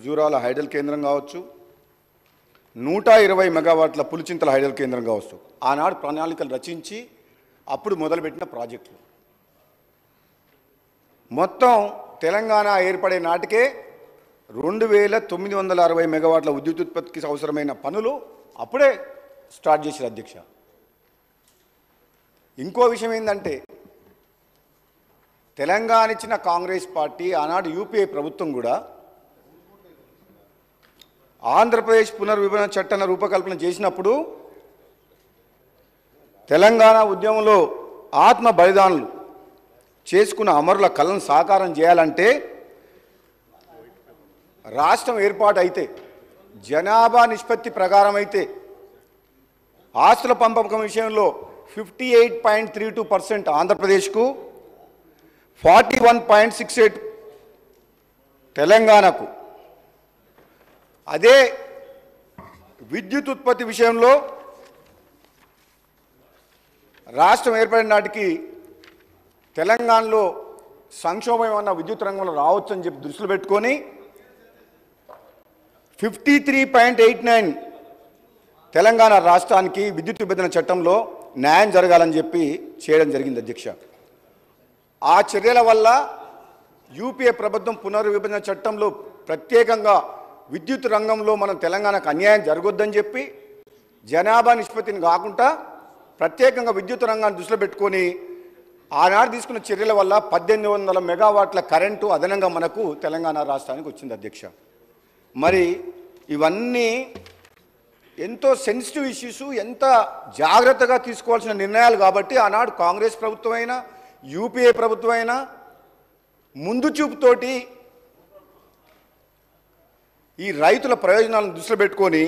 Jurala hydel కేంద్రం కావచ్చు, 120 మెగావాట్ల పులిచింతల హైడల్ కేంద్రం కావచ్చు. ఆనాడు ప్రణాళికలు రచించి అప్పుడు మొదలుపెట్టిన ప్రాజెక్టులు. మొత్తం తెలంగాణ ఏర్పడే నాటికే 2960 మెగావాట్ల విద్యుత్ ఉత్పత్తికి అవసరమైన పనులు అప్పుడే స్టార్ట్ చేశారు అధ్యక్ష. ఇంకో విషయం ఏంటంటే, తెలంగాణ ఇచ్చిన కాంగ్రెస్ పార్టీ ఆనాడు యూపీఏ ప్రభుత్వం కూడా ఆంధ్రప్రదేశ్ పునర్విభజన చట్టాన్ని రూపకల్పన చేసినప్పుడు తెలంగాణ ఉద్యమంలో ఆత్మ బలిదానులు చేసుకున్న అమరుల కళను సాకారం చేయాలంటే రాష్ట్రం ఏర్పాటు అయితే, జనాభా నిష్పత్తి ప్రకారం అయితే, ఆస్తుల పంపకం విషయంలో 58.32% ఆంధ్రప్రదేశ్కు, 41.68 తెలంగాణకు, అదే విద్యుత్ ఉత్పత్తి విషయంలో రాష్ట్రం ఏర్పడిన నాటికి తెలంగాణలో సంక్షోభం ఏమన్నా విద్యుత్ రంగంలో రావచ్చని చెప్పి దృష్టిలో పెట్టుకొని 53.89 తెలంగాణ రాష్ట్రానికి విద్యుత్ విభజన చట్టంలో న్యాయం జరగాలని చెప్పి చేయడం జరిగింది అధ్యక్ష. ఆ చర్యల వల్ల యూపీఏ ప్రభుత్వం పునర్విభజన చట్టంలో ప్రత్యేకంగా విద్యుత్ రంగంలో మనం తెలంగాణకు అన్యాయం జరగొద్దని చెప్పి జనాభా నిష్పత్తిని కాకుండా ప్రత్యేకంగా విద్యుత్ రంగాన్ని దృష్టిలో పెట్టుకొని ఆనాడు తీసుకున్న చర్యల వల్ల 1800 మెగావాట్ల కరెంటు అదనంగా మనకు తెలంగాణ రాష్ట్రానికి వచ్చింది అధ్యక్ష. మరి ఇవన్నీ ఎంతో సెన్సిటివ్ ఇష్యూస్, ఎంత జాగ్రత్తగా తీసుకోవాల్సిన నిర్ణయాలు కాబట్టి ఆనాడు కాంగ్రెస్ ప్రభుత్వం అయినా యూపీఏ ప్రభుత్వం అయినా ముందు చూపుతోటి ఈ రైతుల ప్రయోజనాలను దృష్టిలో పెట్టుకొని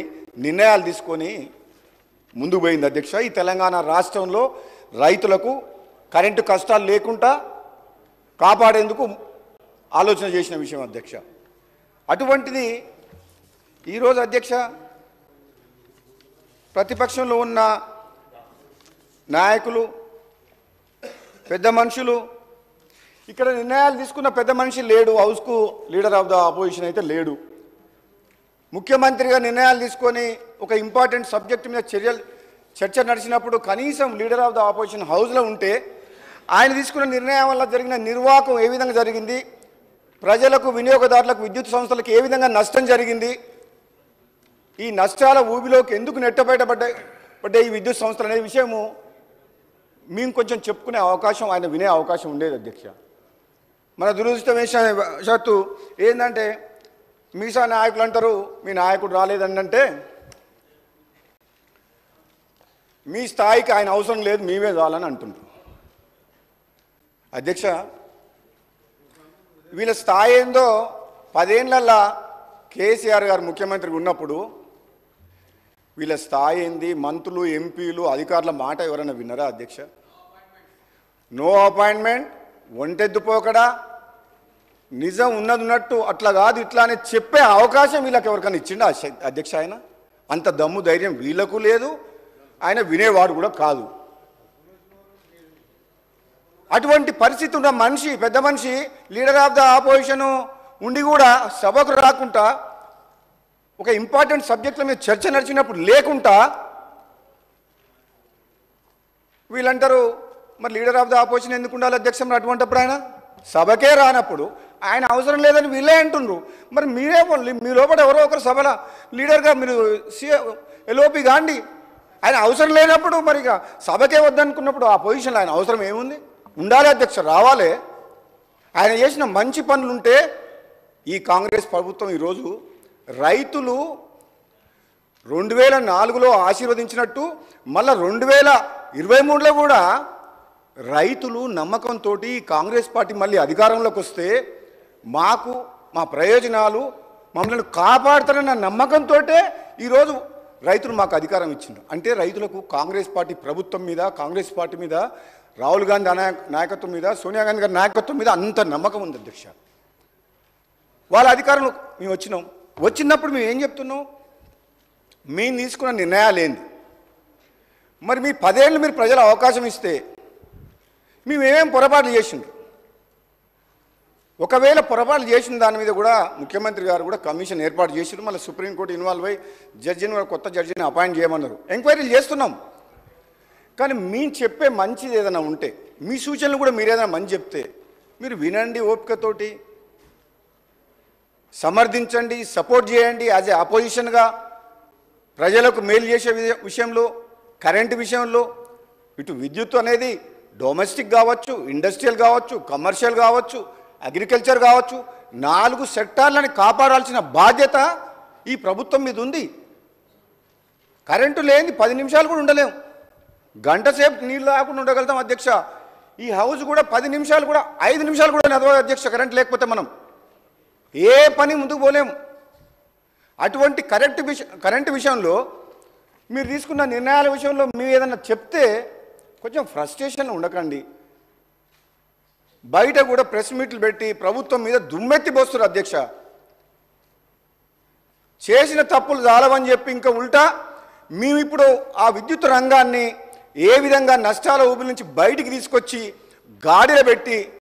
నిర్ణయాలు తీసుకొని ముందుకు పోయింది అధ్యక్ష. ఈ తెలంగాణ రాష్ట్రంలో రైతులకు కరెంటు కష్టాలు లేకుండా కాపాడేందుకు ఆలోచన చేసిన విషయం అధ్యక్ష. అటువంటిది ఈరోజు అధ్యక్ష, ప్రతిపక్షంలో ఉన్న నాయకులు, పెద్ద మనుషులు, ఇక్కడ నిర్ణయాలు తీసుకున్న పెద్ద మనిషి లేడు, హౌస్కు లీడర్ ఆఫ్ ద అపోజిషన్ అయితే లేడు. ముఖ్యమంత్రిగా నిర్ణయాలు తీసుకొని ఒక ఇంపార్టెంట్ సబ్జెక్టు మీద చర్చ నడిచినప్పుడు కనీసం లీడర్ ఆఫ్ ద అపోజిషన్ హౌస్లో ఉంటే ఆయన తీసుకున్న నిర్ణయం వల్ల జరిగిన నిర్వాహకం ఏ విధంగా జరిగింది, ప్రజలకు, వినియోగదారులకు, విద్యుత్ సంస్థలకు ఏ విధంగా నష్టం జరిగింది, ఈ నష్టాల ఊబిలోకి ఎందుకు నెట్టబయటపడ్డాయి ఈ విద్యుత్ సంస్థలు అనే విషయము మేము కొంచెం చెప్పుకునే అవకాశం, ఆయన వినే అవకాశం ఉండేది అధ్యక్ష. మన దురదృష్టవశాత్తు ఏంటంటే మీసా నాయకులు అంటారు మీ నాయకుడు రాలేదంటే మీ స్థాయికి ఆయన అవసరం లేదు, మేమే చాలని అంటుండ్రు అధ్యక్ష. వీళ్ళ స్థాయి ఏందో 10 ఏళ్లలో కేసీఆర్ గారు ముఖ్యమంత్రిగా ఉన్నప్పుడు వీళ్ళ స్థాయి ఏంది, మంత్రులు, ఎంపీలు, అధికారుల మాట ఎవరైనా విన్నారా అధ్యక్ష? నో అపాయింట్మెంట్, ఒంటెద్దుపోకడా, నిజం ఉన్నట్టు అట్లా కాదు ఇట్లా అని చెప్పే అవకాశం వీళ్ళకి ఎవరికైనా ఇచ్చిండా అధ్యక్ష? ఆయన అంత దమ్ము ధైర్యం వీళ్ళకు లేదు, ఆయన వినేవాడు కూడా కాదు. అటువంటి పరిస్థితి ఉన్న మనిషి, పెద్ద మనిషి, లీడర్ ఆఫ్ ద ఆపోజిషన్ ఉండి కూడా సభకు రాకుండా ఒక ఇంపార్టెంట్ సబ్జెక్టుల మీద చర్చ నడిచినప్పుడు లేకుండా వీళ్ళంటారు మరి లీడర్ ఆఫ్ ద ఆపోజిషన్ ఎందుకు ఉండాలి అధ్యక్ష? మరి అటువంటిప్పుడు ఆయన సభకే రానప్పుడు ఆయన అవసరం లేదని వీళ్ళే అంటుండ్రు. మరి మీరే మీ లోపల ఎవరో ఒకరు సభలో లీడర్గా మీరు ఎల్ఓపి కాండి. ఆయన అవసరం లేనప్పుడు మరి ఇక సభకే వద్దనుకున్నప్పుడు ఆ పొజిషన్లో ఆయన అవసరం ఏముంది? ఉండాలి అధ్యక్ష, రావాలి. ఆయన చేసిన మంచి పనులుంటే ఈ కాంగ్రెస్ ప్రభుత్వం ఈరోజు రైతులు 2004లో ఆశీర్వదించినట్టు మళ్ళీ 2023లో కూడా రైతులు నమ్మకంతో కాంగ్రెస్ పార్టీ మళ్ళీ అధికారంలోకి వస్తే మాకు మా ప్రయోజనాలు మమ్మల్ని కాపాడుతారన్న నమ్మకంతో ఈరోజు రైతులు మాకు అధికారం ఇచ్చిండ్రు. అంటే రైతులకు కాంగ్రెస్ పార్టీ ప్రభుత్వం మీద, కాంగ్రెస్ పార్టీ మీద, రాహుల్ గాంధీ నాయకత్వం మీద, సోనియా గాంధీ గారి నాయకత్వం మీద అంత నమ్మకం ఉంది అధ్యక్ష. వాళ్ళ అధికారంలో మేము వచ్చినప్పుడు మేము ఏం చెప్తున్నాం? మేము తీసుకున్న నిర్ణయాలు ఏంది? మరి మీ 10 ఏళ్ళు మీరు ప్రజల అవకాశం ఇస్తే మేమేమేం పొరపాట్లు చేసిండ్రు? ఒకవేళ పొరపాటు చేసిన దాని మీద కూడా ముఖ్యమంత్రి గారు కూడా కమిషన్ ఏర్పాటు చేసిరు. మళ్ళీ సుప్రీంకోర్టు ఇన్వాల్వ్ అయ్యి జడ్జిని కొత్త జడ్జిని అపాయింట్ చేయమన్నారు. ఎంక్వైరీలు చేస్తున్నాం. కానీ మేము చెప్పే మంచిది ఏదైనా ఉంటే, మీ సూచనలు కూడా మీరు ఏదైనా మంచి చెప్తే మీరు వినండి, ఓపికతోటి సమర్థించండి, సపోర్ట్ చేయండి. యాజ్ ఏ అపోజిషన్గా ప్రజలకు మేలు చేసే విషయంలో, కరెంటు విషయంలో, ఇటు విద్యుత్ అనేది డొమెస్టిక్ కావచ్చు, ఇండస్ట్రియల్ కావచ్చు, కమర్షియల్ కావచ్చు, అగ్రికల్చర్ కావచ్చు, 4 సెక్టార్లని కాపాడాల్సిన బాధ్యత ఈ ప్రభుత్వం మీద ఉంది. కరెంటు లేని 10 నిమిషాలు కూడా ఉండలేము. గంట సేపు నీళ్ళు లేకుండా ఉండగలుగుతాం అధ్యక్ష. ఈ హౌస్ కూడా 10 నిమిషాలు కూడా 5 నిమిషాలు కూడా నడవదు అధ్యక్ష. కరెంట్ లేకపోతే మనం ఏ పని ముందుకు పోలేము. అటువంటి కరెంటు విషయంలో మీరు తీసుకున్న నిర్ణయాల విషయంలో మీరు ఏదన్నా చెప్తే కొంచెం ఫ్రస్ట్రేషన్ ఉండకండి. బయట కూడా ప్రెస్ మీట్లు పెట్టి ప్రభుత్వం మీద దుమ్మెత్తి పోస్తున్నారు అధ్యక్ష. చేసిన తప్పులు చాలవని చెప్పి ఇంకా ఉల్టా మేము ఇప్పుడు ఆ విద్యుత్ రంగాన్ని ఏ విధంగా నష్టాల ఊబి నుంచి బయటికి తీసుకొచ్చి గాడిలో పెట్టి